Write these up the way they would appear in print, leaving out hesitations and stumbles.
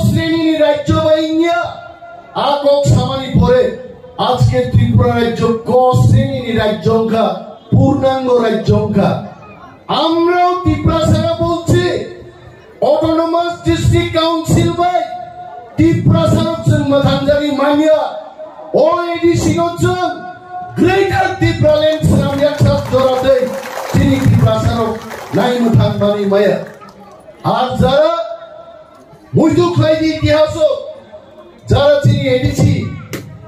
শ্রেণীর রাজ্য বাইনিয়া আকক সামানি পরে আজকে ত্রিপুরা রাজ্য ক শ্রেণীর রাজ্যংকা পূর্ণাঙ্গ রাজ্যংকা আমরাও ত্রিপুরা সারা বলছি অটোনমাস ডিস্ট্রিক্ট কাউন্সিল বাই ত্রিপুরা সারা মাথানজারি মাইয়া ও এডিসি অঞ্চল গ্রেটার ত্রিপুরা ল্যান্ড নাম একসাথে জড়াতে তিনি ত্রিপুরা সারা নাই মাথানবানি মায়া আর যারা মুইদুক লাইদি ইতিহাস যারা তিনি এডিসি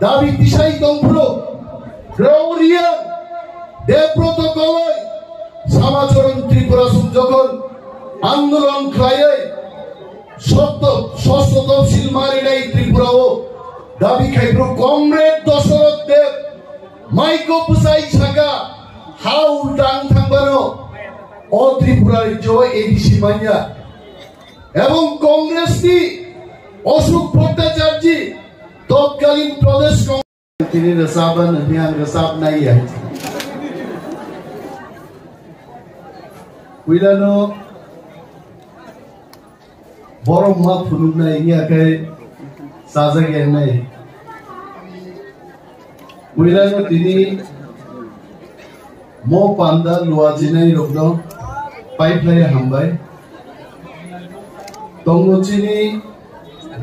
দাবি দিশাই দম্ভ্র গ্রাউরিয়া দেবব্রত কলয় সমাচরণ ত্রিপুরা যখন আন্দোলন খায় ষষ্ঠ তফসিল মারিনাই ত্রিপুরাও দাবি খাইব কমরেড দশরথ দেব মাইকো পুসাই ছাগা হাউ ডাং থাকবানো ও ত্রিপুরার জয় এডিসি মাইয়া এবং কংগ্রেসটি অশোক ভট্টাচার্য তৎকালীন প্রদেশ তিনি রসাবন অভিযান রসাব নাই আছে উইলানো বড় মা ফুলুক নাই ইয়াকে সাজা গেন নাই উইলানো তিনি মো পান্দা লুয়াজিনাই রগ্ন পাইপলাই হামবাই তঙ্গচিনি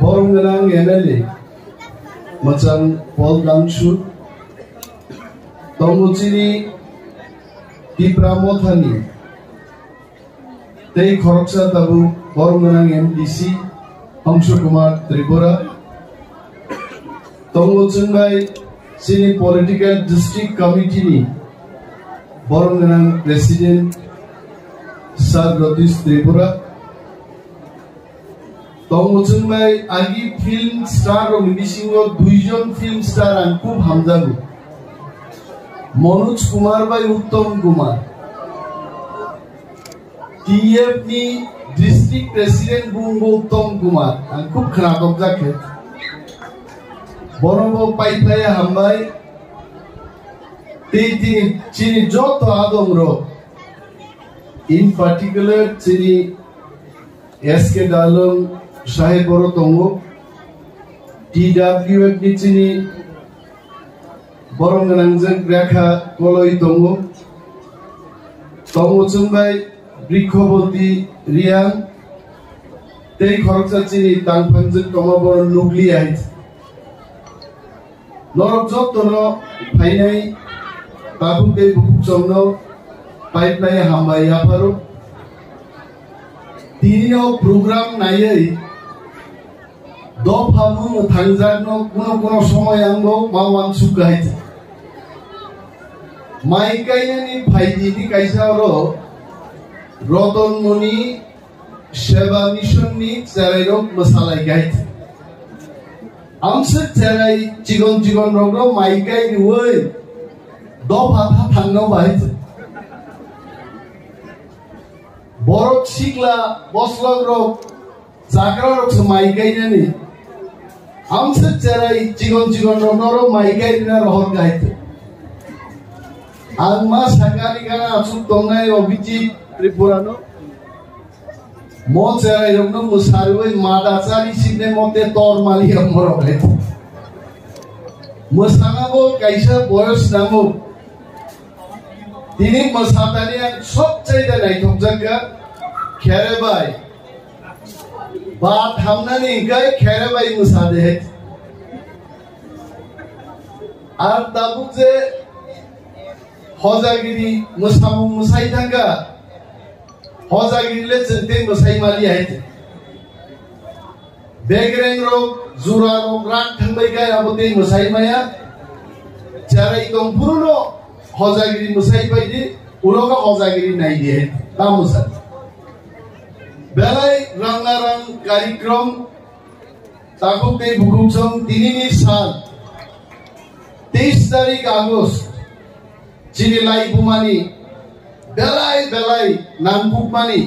বরংগনাং এমএলএ মচাং পল গাংসু তঙ্গচিনি টিপ্রামথানি তেই খরকসা তাবু বরংগনাং এমডিসি হংস কুমার ত্রিপুরা তঙ্গচুংবাই সিনি পলিটিক্যাল ডিস্ট্রিক্ট কমিটিনি বরংগনাং প্রেসিডেন্ট সাগরতীশ ত্রিপুরা তঙ্গচুংবাই আগি ফিল্ম স্টার ও মিডিসিংহ দুইজন ফিল্ম স্টার আন খুব হামজাগু মনোজ কুমার বাই উত্তম কুমার টিএফ নি ডিস্ট্রিক্ট প্রেসিডেন্ট বুঙ্গ উত্তম কুমার আন খুব খারাপ জাকে বরং পাইপ্লাই হামবাই তিনি চিনি যত আদমর ইন পার্টিকুলার চিনি এসকে ডালং সাহেব বড় তঙ্গ টিডব্লিউএফ নি চিনি বরংগনাংজং রেখা কলই তঙ্গ তঙ্গচুংবাই বৃক্ষবতী রিয়াং তেই খরকসা চিনি তাংফাংজং কমাবর নুগলি আইত নরক যত্ন ফাইনাই বাবুকে বুকুচন্ন পাইপলাই হামবাই আপারো তিনিও প্রোগ্রাম নাইयै দফামু থাংজানো কোন সময় আঙ্গো মাওয়ান সুগাইতে মাইকাইনানি ফাইদিনি কাইসাওর রতনমণি সেবা মিশননি চেরাইরক মশালাই গাইতে আমসে চেরাই চিগন রগ্র মাইকাই ওই দফা থাংনো বাইতে বরক শিকলা বসলগ রক জাগরা রক মাইকাইনানি আমসে চেরাই চিগন রগ্র মাইকাইনা রহর গাইতে আংমা সাকারি গানা আসুক তংনাই অভিজিৎ ত্রিপুরানো মো চেরাই রগ্ন মুসারুই মাদাচারি সিনে মতে তর মালি আমর গাইতে মুসানাবো কাইসা বয়স নামো তিনি মসাতানিয়া সবচাইতে নাইথক জায়গা খেরেবাই বা থামনানি গায় খেরেবাই মুসাদে আর তাবু যে হজাগিরি মুসামু মুসাই থাকা হজাগিরিলে চিনতে মুসাই মালি আইতে বেগরেং রোগ জুরা রোগ রাগ থাকবাই গায় আবতে মুসাই মায়া চারাই দম পুরনো হজাগিরি মুসাই পাইদি উলোকা হজাগিরি নাই দিয়ে তা মুসাই বেলাই রঙ্গারং কার্যক্রম তাকুতে বুকুচং তিনিনি সাল 23 তারিখ আগস্ট চিনি লাই বুমানি বেলাই নামপুকমানি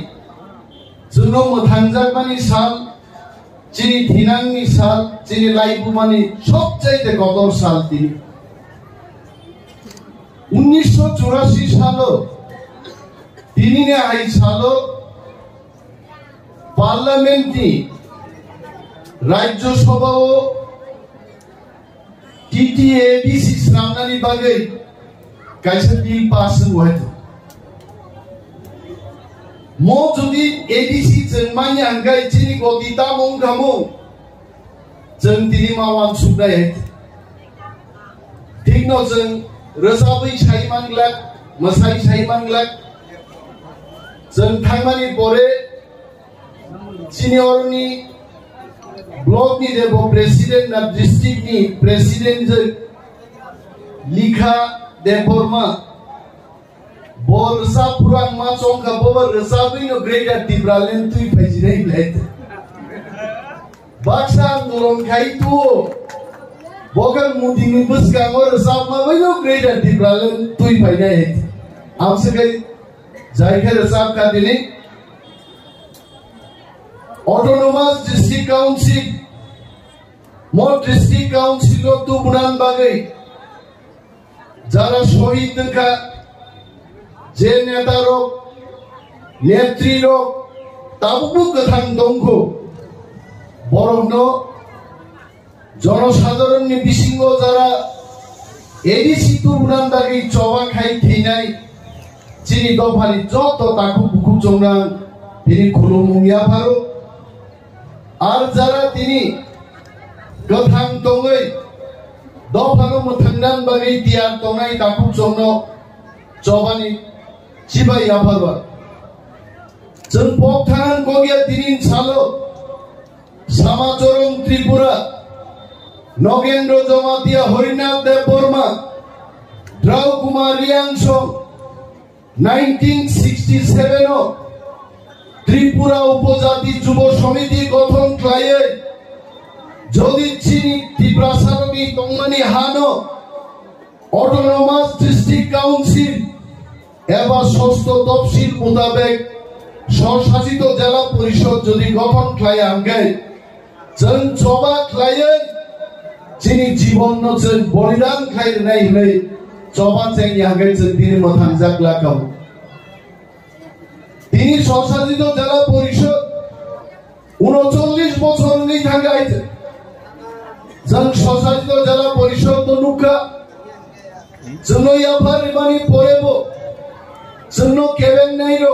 জুনো মথাংজাকমানি সাল চিনি ধিনাংনি সাল চিনি লাই বুমানি সবচাইতে গতর সাল তিনি 1984 সালো তিনিনে আই সালো পার্লামেন্টনি राज्य सभाओ TTADC स्रांनानि बागै कायसा बिल पास होयतो मो जुदि ADC जों मानि आंगाय जिनि गदिता मंगामो जों दिनि मावान सुनाय ठीक न जों रोजाबै सायमानग्लाक मोसाय सायमानग्लाक जों थांनानै परे सिनियरनि ब्लॉक नि देबो प्रेसिडेंट ना डिस्ट्रिक्ट नि प्रेसिडेंट जो लिखा देबोरमा बोरसा पुरां मा चंका बोबर रसाबिनो ग्रेटर टिब्रालेन तुई फैजिरै लेत बाक्सा आंदोलन खाइतु बोगन मुदिनि बसगांगो रसाब मा बैनो ग्रेटर टिब्रालेन तुई फैनाय आमसकै जायखा रसाब का दिनै Autonomous District Council, more District Council of tu bunan bagai, jara shohid ka, je neta rok, netri rok, tabu kathang dongko, borogno, jono sadharon ni bisingo jara, ADC tu bunan bagai coba khai thinai, chini dofani joto taku buku jongnang, tini khulumungya bharo. আর যারা তিনি গথাং দङै দফানো মথাंगनान बागै তিয়াर दंनाय दाखु जंनो जबानि सिबाय आफारबा जों पक्थान गगिया दिनिन सालो समाजरम त्रिपुरा नगेन्द्र जमातिया हरिनाथ देव Burma द्राव Kumar रियांसो 1967 Tripura उपजाति जुब समिति गठन खालायो जदि चिनी त्रिपुरासारनि दंनानि हानो ऑटोनोमस डिस्ट्रिक्ट काउंसिल एबा षष्ठ तफसिल मुताबिक स्वशासित जिला परिषद जदि गठन खालायो आंगाय जों जबा खालायो चिनी जीवन जों बलिदान खालायनाय हनै जबा जोंनि आंगाय जों दिनै मोथां जाग्लागाव তিনি স্বশাসিত জেলা পরিষদ 39 বছর নিয়ে থাকাইছে जों স্বশাসিত জেলা পরিষদ তনুকা जोंनो याफारि मानि परेबो जोंनो केबें नाइरो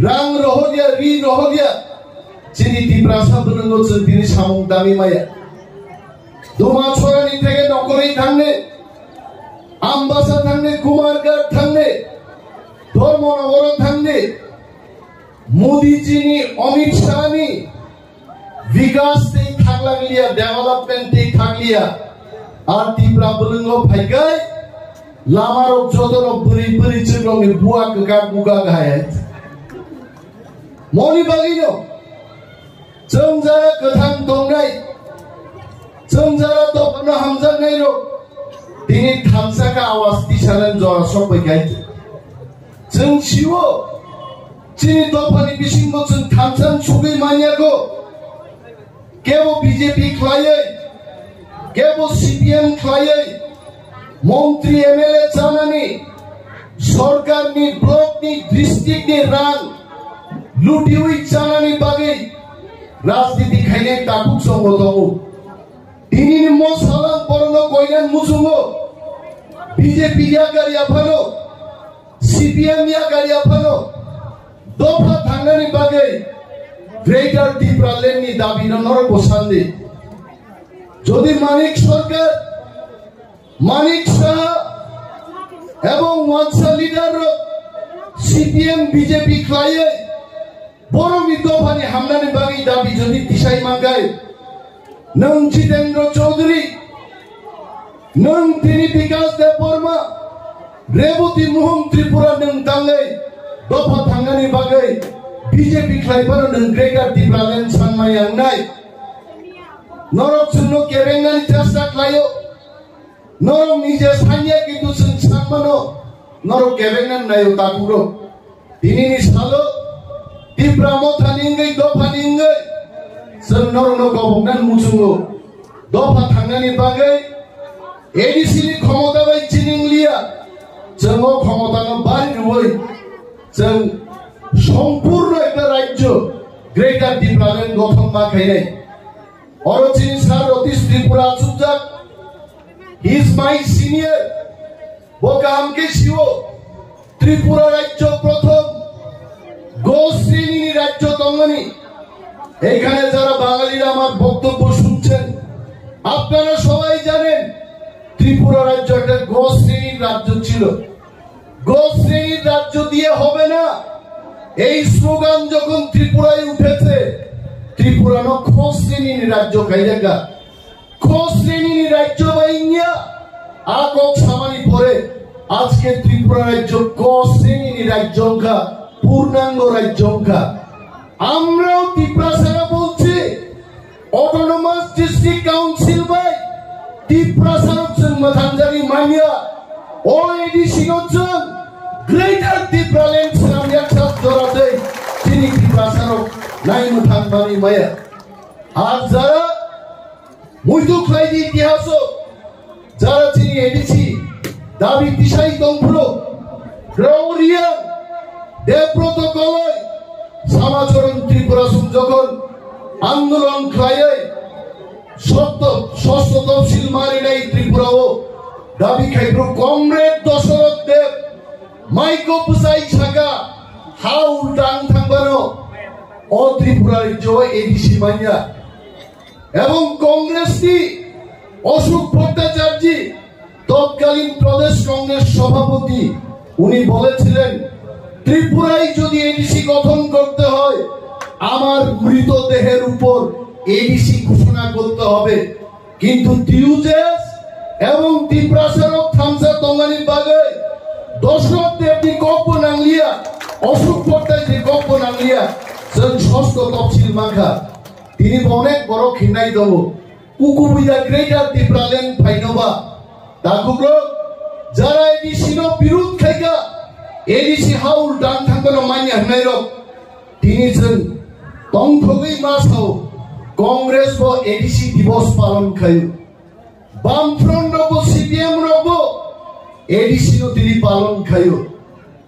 रां रहरिया रि रहरिया चिनि दिब्रासा बरंगो जों दिनि सामुं दामि माया दुमा छरानि থেকে नकरै थांने आम्बासा थांने कुमारघाट थांने धर्मनगर थांने मोदी जी नि अमित शाह नि विकास ते थांलांलिया डेवलपमेंट ते थांलिया आर तिब्रा बलंगो फाइगाय लामारो जदरो बुरि बुरि चिरंनि बुआ गगा गुगा गाय मनि बागिनो जों जारा गोथां दंनाय जों जारा दफनो हामजानाय रो दिनै थामसाका आवाज दिसारन जरा सबायगाय जों सिवो चिनि दफानि बिसिंगो जों थामसान सुगै मानियागो केबो बीजेपी खालायो केबो सीपीएम खालायो मंत्री एमएलए जानानै सरकारनि ब्लकनि डिस्ट्रिक्टनि रां लुटिउइ जानानै बागै राजनीति खायनाय दाखु संगो दङ दिनैनि मसालां बरनो गयनान मुजुङो बीजेपी या गारि आफानो सीपीएम या गारि आफानो दफा थांनानै बागै ग्रेटर टिब्रालेन्डनि दाबिनो नरक सान्दि যদি মানিক সরকার মানিক শাহ এবং ওয়ানসা লিডার সিপিএম বিজেপি খাইয়ে বড় দফানি হামলানি বাগै দাবি যদি দিশাই মাঙ্গায় নং জিতেন্দ্র চৌধুরী नों दिनै विकास देव बर्मा रेवती मोहन त्रिपुरा नों दाङै दफा थांनानै बागै बीजेपी खायफोर नों ग्रेटर टिब्रालेन्ड सानमाय आंनाय नरक जोंनो केबेंनानै चेष्टा खालायो नरक निजे सानिया किन्तु जों सानमानो नरक केबेंनानै नायो दाकुरो दिनैनि सालो टिब्रा मथानिङै दफानिङै जों नरकनो गावबुंनानै मुजुङो दफा थांनानै बागै एडीसी नि क्षमता बाय चिनिंलिया जों क्षमतानो बारिरुबै जों सम्पूर्ण एक राज्य ग्रेटर टिब्रालेन्ड गठन माखायनाय Orochin sir Otis Tripura Sujak. He is my senior. Boka amke shiwo Tripura Rajyo Prothom Gosrini Rajyo Tongani. এখানে যারা বাঙালিরা আমার বক্তব্য শুনছেন আপনারা সবাই জানেন ত্রিপুরা রাজ্য একটা গো শ্রেণীর রাজ্য ছিল। গো শ্রেণীর রাজ্য দিয়ে হবে না এই স্লোগান যখন ত্রিপুরায় উঠেছে ত্রিপুরা নো খ শ্রেণীর রাজ্য কাইজাগা খ শ্রেণীর রাজ্য বাইনিয়া আকক সামানি পরে আজকে ত্রিপুরা রাজ্য ক শ্রেণীর রাজ্যংকা পূর্ণাঙ্গ রাজ্যংকা। আমরাও ত্রিপুরা সারা বলছি অটোনমাস ডিস্ট্রিক্ট কাউন্সিল বাই ত্রিপুরা সারকজন মাথানজারি মানিয়া ও এডিসি গজন গ্রেটার ত্রিপুরা ল্যান্ড সাম একসাথ জড়াতে তিনি ত্রিপুরা সারক নাই মাথানবানি মায়া। আর যারা মুইদু খাইদি ইতিহাস যারা তিনি এডিসি দাবি দিশাই দংফুলো গ্রাউরিয়া দেবব্রত কলয় সমাচরণ ত্রিপুরা যখন আন্দোলন খায় ষষ্ঠ তফসিল মারি নাই ত্রিপুরাও দাবি খাইব্র কমরেড দশরথ দেব মাইকো বুঝাই ছাকা হাউ ডাং থাকবানো ও ত্রিপুরার জয় এডিসি মাইয়া এবং কংগ্রেসটি অশোক ভট্টাচার্য তৎকালীন প্রদেশ কংগ্রেস সভাপতি উনি বলেছিলেন ত্রিপুরায় যদি এডিসি গঠন করতে হয় আমার মৃতদেহের উপর এডিসি ঘোষণা করতে হবে। কিন্তু টিউজেস এবং ত্রিপুরা সারক থামসা তঙ্গানির বাগে দশরথ দেবী কপ্প নাংলিয়া অশোক ভট্টাচার্য কপ্প নাংলিয়া ষষ্ঠ তফসিল মাখা তিনি অনেক বড় খিনাই দেব উকুবিদা গ্রেটার ত্রিপুরা ল্যান্ড ফাইনবা তাকুগ্র যারা এডিসি নো বিরোধ খাইগা এডিসি হাউল ডান থাকনো মানিয়া হনাই রক তিনি जों তংথগৈ মাসাও কংগ্রেস ও এডিসি দিবস পালন খায়ু বামফ্রন্ট রব সিপিএম রব এডিসি নো তিনি পালন খায়ু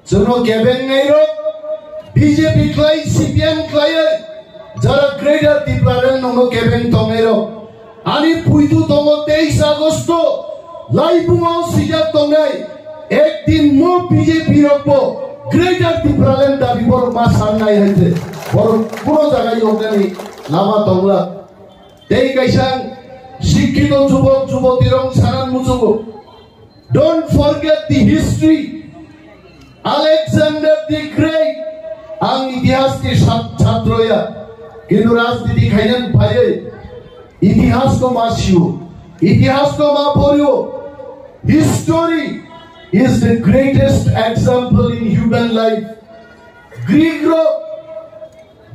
जों কেবেন নাই রক বিজেপি ক্লাই সিপিএম ক্লাই যারা গ্রেটার ত্রিপুরা নো কেবেন তংলাই রক আনি পুইতু তং 23 আগস্ট লাইবুমাও সিজা তংলাই একদিন মো বিজেপি রব গ্রেটার ত্রিপুরা ল্যান্ড দাবি বড় মা সান্নাই হইছে বড় পুরো জায়গায় ওখানে লামা তংলা দেই কাইসাং শিক্ষিত যুবক যুবতীরং সারান মুজুব don't forget the history Alexander the great আং ইতিহাস के ছাত্রয়া কিন্তু রাজনীতি খাইলেন ভাইয়ে ইতিহাস কো মাসিও ইতিহাস কো মা পড়িও history is the greatest example in human life. Greek ro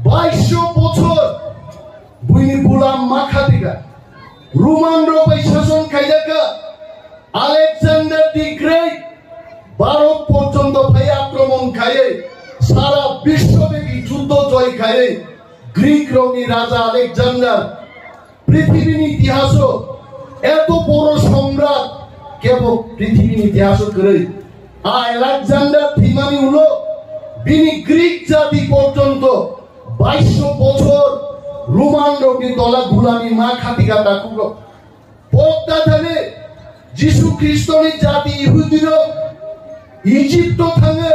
2200 বছর বুইনি গোলাম মাখাতিকা রোমান ro bai শাসন খাইজাকা আলেকজান্ডার দি গ্রেট ভারত পর্যন্ত ভাই আক্রমণ খায় সারা বিশ্বব্যাপী যুদ্ধ জয় খায় গ্রিক রঙি রাজা আলেকজান্ডার পৃথিবীর ইতিহাস এত বড় সম্রাট কেবল পৃথিবীর ইতিহাস করে আলেকজান্ডার থিমানি হলো বিনি গ্রিক জাতি পর্যন্ত 2200 বছর রোমান রোগী তলা গুলামি মা খাতিকা তাকুলো পদ্মা থানে যিশু খ্রিস্টনি জাতি ইহুদির ইজিপ্ট থানে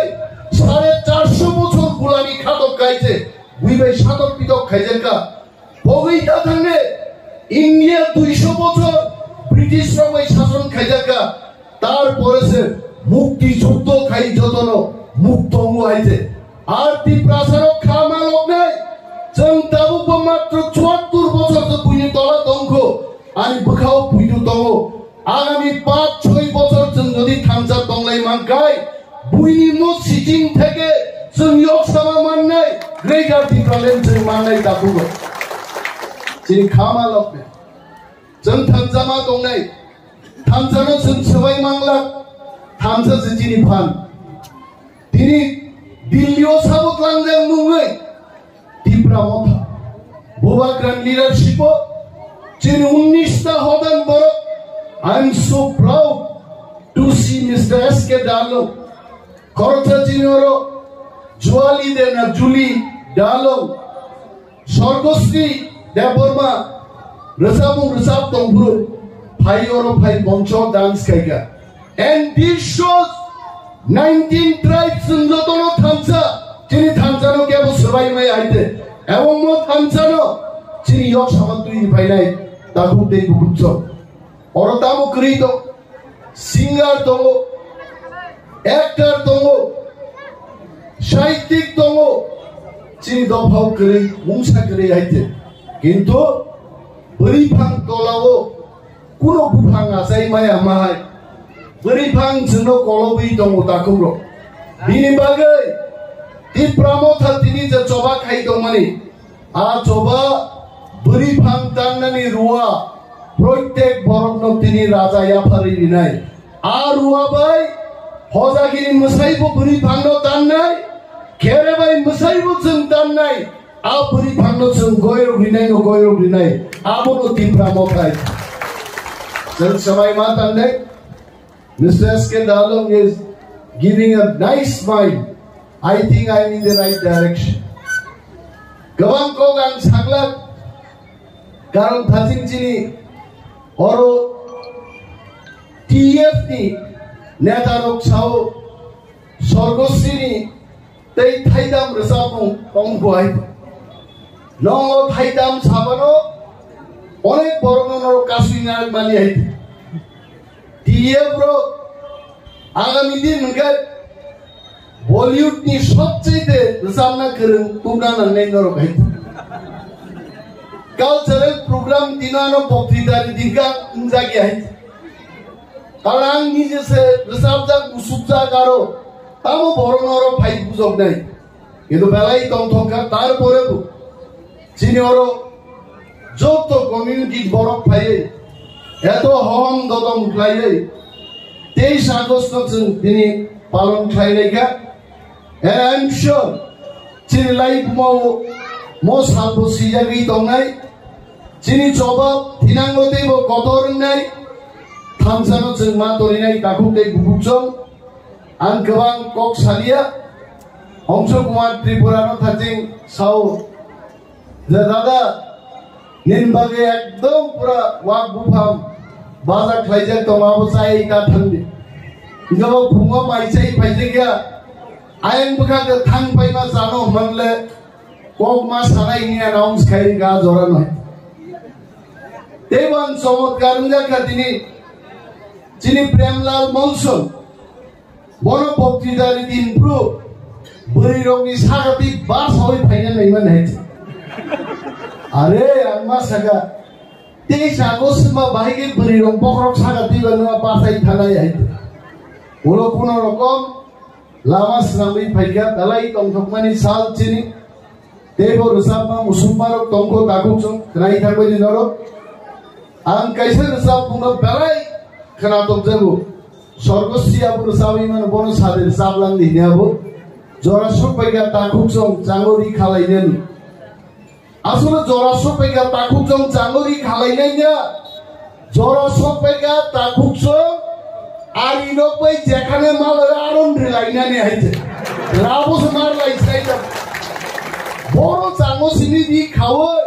450 বছর গুলামি খাতক খাইছে বুইবে সাতক পিতক খাইছেকা বগৈতা থানে ইন্ডিয়া 200 বছর ব্রিটিশ রবাই শাসন খাইজাকা তারপরে সে মুক্তি যুদ্ধ খাই যতন মুক্ত হইছে আর ত্রিপুরা সারক খামা লোক নাই जों दाबो मात्र 74 বছর তো বুইনি তলা দংখ আনি বখাও বুইদু দङ আগামী 5-6 বছর जों যদি থামসা দংলাই মানকাই বুইনি মো সিজিং থেকে जों ইয়কসামা মাননাই গ্রেটার ত্রিপুরা ল্যান্ড जों মাননাই দাবুগো যিনি খামা লোক जों थामजामा दंनाय थामजानो जों सबाय मांला थामजा जिनि फान दिनि दिल्लीयाव साबक लांजां मुङै ত্রিপুরা মথা বোবা গ্রান্ড লিডারশিপ যিনি 19টা হদান বড় I am so proud to see mister S K ডালো খরচা জিনোর জুয়ালি দেনা জুলি ডালো Swargashri Debbarma resab tongpuru phai oro phai boncho dance kaiga. And this shows 19 tribes jotono thamsa chini thamsano ke abo sabai mai aite ebong mo thamsano chini yok samatui phai nai taku dei bukutso oro tamo krito singer tongo actor tongo সাহিত্যিক tongo chini dofau kri mungsa kri aite kintu berifang tolao kuno bufang asai mai amai berifang jeno kolobi tongo takuro bini bagai ti pramotha tini je coba khai dongmani a coba berifang tannani ruwa proyek borokno tini raja yapari dinai a ruwa bai hojagiri musaibo berifang no tannai kere bai musaibo jeng tannai a berifang no jeng goiro dinai abono ti pramotha jeng sabai matandai Mr. S.K. Dalong is giving a nice smile. I think I'm in the right direction. Gawang ko gang saglat karon thajing chini oro TF ni netarok chao sorgosini tei thaidam resapung pongboai nongo thaidam sabano onek borogonor kasuinar mani ai TF bro आगामी दिन उनका बॉलीवुड की सबसे सामना करें तुमना नन्हे नरो भाई कल्चरल प्रोग्राम दिनानो बक्तिदारी दिनका इंजा क्या है कारण निजे से रिसार्चा कुसुप्चा करो तामो बरोनरो भाई बुझोक नहीं ये तो पहला ही तम थोका तार पोरे बु चिनियोरो जो तो कम्युनिटी बरोक भाई ये तो हम दोदम उठलाई 23 Agustus ini palon khlainaiga and I'm sure chini life mo salbo sijagi tongnai chini choba thinangote bo kotorung nai thamsano jeng ma torinai takukte bubukjong ang gawang kok salia Omso Kumar Tripurano thajing sao dada nin bage ekdom pura wak bufam बाजार खाइजे तो माबो चाहे का थंदे गबो फुंगो माइसे फाइजे गया ion बुखा के थांग पाइमा जानो मनले Coke मा सानाय नि अनाउंस खाइ गा जरा न देवान चमत्कार उजा खातिनि चिनि प्रेमलाल मौसम बनो बक्तिदारी दिन प्रो बरि रंगनि सागति बार सबै फाइना नैमन है अरे आरमा saga 23 Agustus ma bahigi beri rompok rok saga tiba nua pasai tanai itu. Walaupun rokom lama senami payah dalai tongkok mani sal cini. Tebo resap ma musumma rok tongko takuk song kenai tharbo di noro. Ang kaisa resap puno dalai kena tok jago. Sorgosi abu resap iman bonus hadir resap lang di niabu. Jora sok payah takuk song jangori khalai nani. আসলে জরাসো Pega তাকুকজং জাঙ্গরি খালাইনাইনা জরাসো Pega তাকুকজং আর ইনকই যেখানে মাল আরন রিলাইনানি আইছে রাবস মার লাইছাইতা বড় Django সিনি দি খাওয়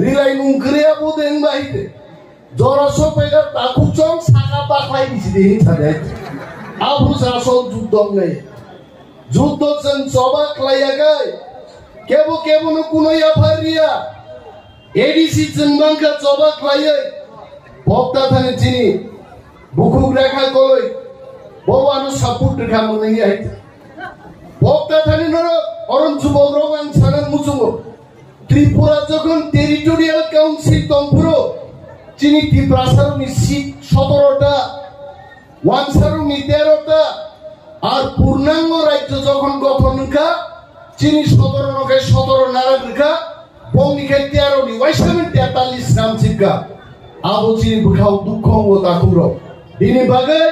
rely নুংক্রিয়া বুদেন বাইতে জরাসো Pega তাকুকজং সাকা পাখাই দিছি দেহি ছাড়াই আবু জাসল যুদ্ধম নাই যুদ্ধজন সবা খাইয়া গায় केबो केबो न कुनो या फरिया एडीसी जंगन का चोबा खलाय भक्ता थाने चिनी बुखुक रेखा कोय बोवानो सपोर्ट रेखा मनई आइ भक्ता थाने नर अरन जुबक रगान सानान मुजुंगो त्रिपुरा जखन टेरिटोरियल काउन्सिल तंपुरो चिनी त्रिपुरासारनि सीट 17টা वानसारनि 13টা আর পূর্ণাঙ্গ রাজ্য যখন গঠন কা Cini 17 nokai 17 naragka bong nikai 13 ni waisamen 43 nam cika abo cini bukhau dukhong o takuro dini bagai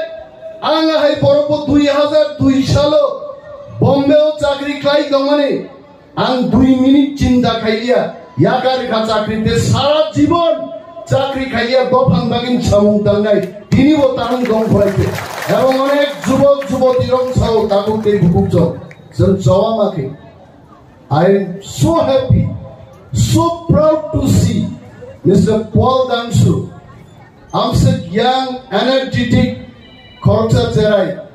anga hai boropo 2002 salo Bombay o chakri khai dongmani ang 2 minute cinta khailia yakar ka chakri te sara jibon chakri khailia dofan bagin chamung tangai dini o tarung dong khoite ebong onek jubok juboti rong sao takukte bukukjo jon jawa makhe I am so happy, so proud to see Mr. Paul Damsu, Amset young, energetic, Korcha Zerai,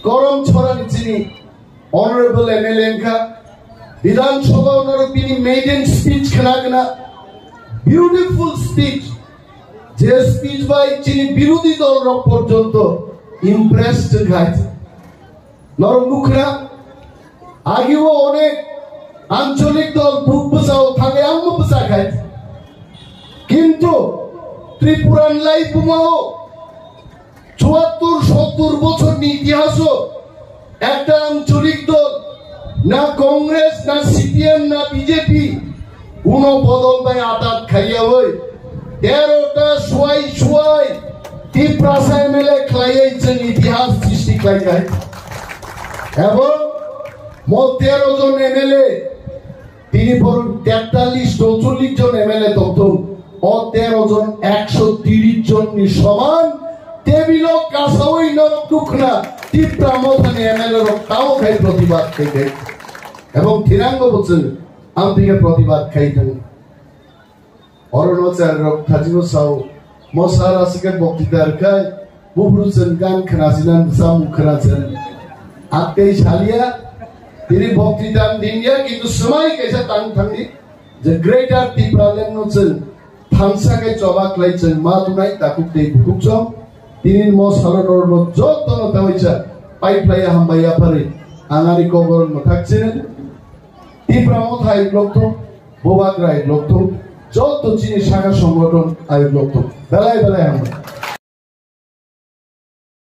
Koram Choran Chini, Honorable MLA Nka, Vidhan Sabha Honorable maiden speech Kanagana, beautiful speech, যে speech by Chini বিরোধী দল পর্যন্ত impressed গাইছে নরমুখরা আগেও অনেক আঞ্চলিক দল বুক বসাও থাকে আম্মু বসা খাইছে কিন্তু ত্রিপুরান লাইফ মাও ৭৪-৭০ বছর ইতিহাসও একটা আঞ্চলিক দল না কংগ্রেস না সিপিএম না বিজেপি কোনো বদল নাই আটাত খাইয়া ওই ১৩টা সোয়াই ত্রিপ্রাসায় মেলে খাইয়েছেন ইতিহাস সৃষ্টি খাই এবং ১৩ জন এমএলএ তিনি বরং ৪৩-৪৪ জন এমএলএ তখন ১৩ জন ১৩০ জন সমান টেবিল কাসাওই নরকুখনা টিপ্রা মথানে এমএলএ তাও খাই প্রতিবাদ থেকে এবং তিরাঙ্গ বলছেন আমি থেকে প্রতিবাদ খাইতেন অরণাচল খাজিও সাও মশারা সিকে বক্তৃতার খাই বুবরুসেন গান খানাছিলেন সাম খানাছেন আত্মেই শালিয়া তিনি বক্তৃতা দিনিয়া কিন্তু সময় কেসে তাং থাঙ্গি যে গ্রেটার ত্রিপুরালেন নছেন থাংসাকে চবাক লাইছেন মা তুনাই তাকুতে বুকুচম তিনি মশারর যতন তাইছা পাইপ্লাই হামবাইয়া পারে আঙারি কবর থাকছেন ত্রিপুরা মথাই লক্ষ বোবাগ্রাই লক্ষ যত চিনি শাখা সংগঠন আয়োগ লক্ষ বেলায় বেলায় আমরা